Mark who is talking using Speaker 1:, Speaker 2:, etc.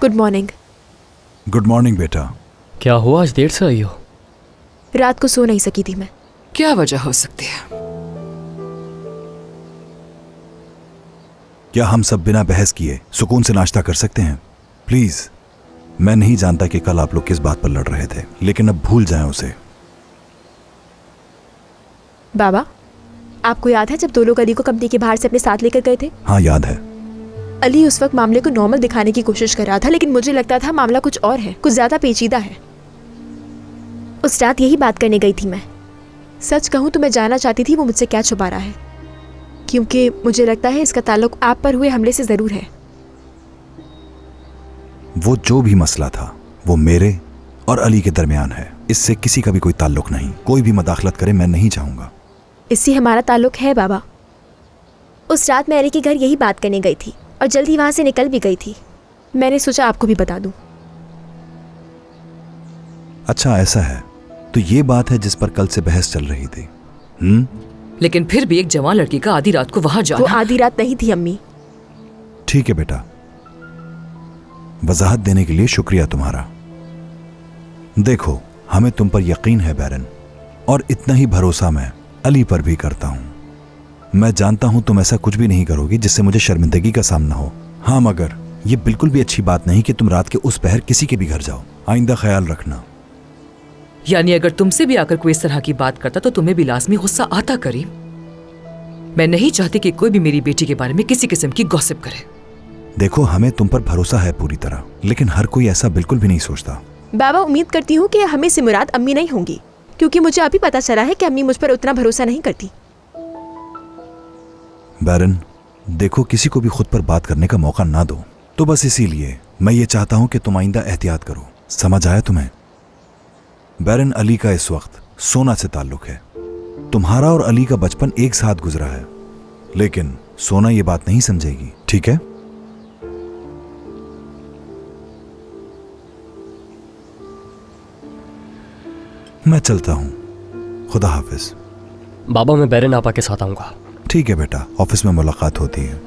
Speaker 1: Good morning.
Speaker 2: Good morning बेटा।
Speaker 3: क्या हुआ, आज देर से आई हो?
Speaker 1: रात को सो नहीं सकी थी मैं।
Speaker 4: क्या वजह हो सकती है?
Speaker 2: क्या हम सब बिना बहस किए सुकून से नाश्ता कर सकते हैं प्लीज? मैं नहीं जानता कि कल आप लोग किस बात पर लड़ रहे थे, लेकिन अब भूल जाएं उसे।
Speaker 1: बाबा, आपको याद है जब दो लोग अली को कंपनी के बाहर से अपने साथ लेकर गए थे?
Speaker 2: हाँ याद है।
Speaker 1: अली उस वक्त मामले को नॉर्मल दिखाने की कोशिश कर रहा था, लेकिन मुझे लगता था मामला कुछ और है, कुछ ज्यादा पेचीदा है। उस रात यही बात करने गई थी मैं। सच कहूं तो मैं जानना चाहती थी वो मुझसे क्या छुपा रहा है, क्योंकि मुझे लगता है इसका ताल्लुक आप पर हुए हमले से जरूर है।
Speaker 2: वो जो भी मसला था वो मेरे और अली के दरमियान है, इससे किसी का भी कोई ताल्लुक नहीं। कोई भी मदाखलत करे मैं नहीं चाहूंगा।
Speaker 1: इससे हमारा ताल्लुक है बाबा। उस रात मैं अली के घर यही बात करने गई थी और जल्दी वहां से निकल भी गई थी। मैंने सोचा आपको भी बता दूं।
Speaker 2: अच्छा ऐसा है, तो ये बात है जिस पर कल से बहस चल रही थी।
Speaker 4: लेकिन फिर भी एक जवान लड़की का आधी रात को वहां जाना।
Speaker 1: वो आधी रात नहीं थी अम्मी।
Speaker 2: ठीक है बेटा, वजाहत देने के लिए शुक्रिया तुम्हारा। देखो, हमें तुम पर यकीन है बैरन, और इतना ही भरोसा मैं अली पर भी करता हूं। मैं जानता हूं तुम ऐसा कुछ भी नहीं करोगी जिससे मुझे शर्मिंदगी का सामना हो। हाँ, मगर यह बिल्कुल भी अच्छी बात नहीं कि तुम रात के उस पहर किसी के भी घर जाओ। आइंदा ख्याल रखना।
Speaker 4: यानी अगर तुमसे भी आकर कोई इस तरह की बात करता तो तुम्हें भी लाजमी गुस्सा आता करीम। मैं नहीं चाहती कि कोई भी मेरी बेटी के बारे में किसी किस्म की गॉसिप करे।
Speaker 2: देखो, हमें तुम पर भरोसा है पूरी तरह, लेकिन हर कोई ऐसा बिल्कुल भी नहीं सोचता।
Speaker 1: बाबा, उम्मीद करती हूँ कि हमें से मुराद अम्मी नहीं होंगी, क्योंकि मुझे अभी पता चला है कि अम्मी मुझ पर उतना भरोसा नहीं करती।
Speaker 2: बैरन, देखो, किसी को भी खुद पर बात करने का मौका ना दो। तो बस इसीलिए मैं ये चाहता हूं कि तुम आइंदा एहतियात करो। समझ आया तुम्हें? बैरन, अली का इस वक्त सोना से ताल्लुक है। तुम्हारा और अली का बचपन एक साथ गुजरा है, लेकिन सोना ये बात नहीं समझेगी, ठीक है? मैं चलता हूं, खुदा हाफिज।
Speaker 3: बाबा, मैं बैरन आपा के साथ आऊंगा।
Speaker 2: ठीक है बेटा, ऑफिस में मुलाकात होती है।